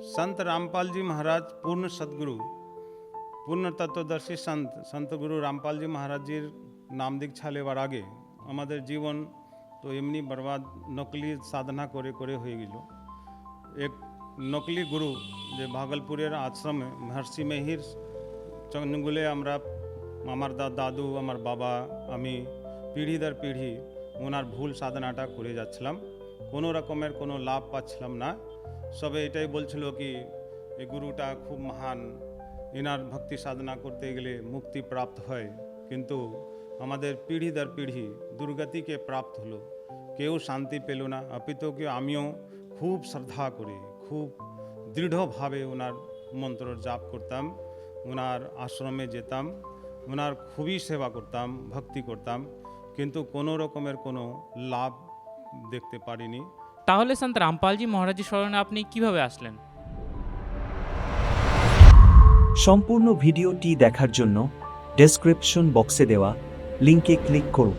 संत रामपाल जी महाराज पूर्ण सदगुरु पूर्ण तत्वदर्शी संत गुरु रामपाल जी महाराजीर नाम दीक्षा लेवार आगे आमादेर जीवन तो एमनी बर्बाद नकली साधना करे करे हये गेल। एक नकली गुरु जे भागलपुरेर आश्रमे महर्षि मेहिर चंगुले आमरा आमार दादू आमार बाबा आमी पीढ़ी दर पीढ़ी ओनार भूल साधनाटा करे जाच्छिलाम, कोनो रकमेर कोनो लाभ पाच्छिलाम ना। सबे एटाई बोलछिलो कि ए गुरुटा खूब महान, इनार भक्ति साधना करते गेले मुक्ति प्राप्त हय, किन्तु आमादेर पीढ़ी दर पीढ़ी दुर्गति के प्राप्त हलो, केउ शांति पेलो ना। अपितु कि आमिओ खूब श्रद्धा करी खूब दृढ़ भावे ओनार मंत्र जाप करताम, ओनार आश्रमे जेताम, ओनार खूबी सेवा करताम, भक्ति करताम, किन्तु कोनो रकमेर कोनो लाभ देखते पारिनी। তাহলে সন্ত রামপালজি মহারাজের শরণে আপনি কিভাবে আসলেন? সম্পূর্ণ ভিডিওটি দেখার জন্য ডেসক্রিপশন বক্সে দেওয়া লিংকে ক্লিক করুন।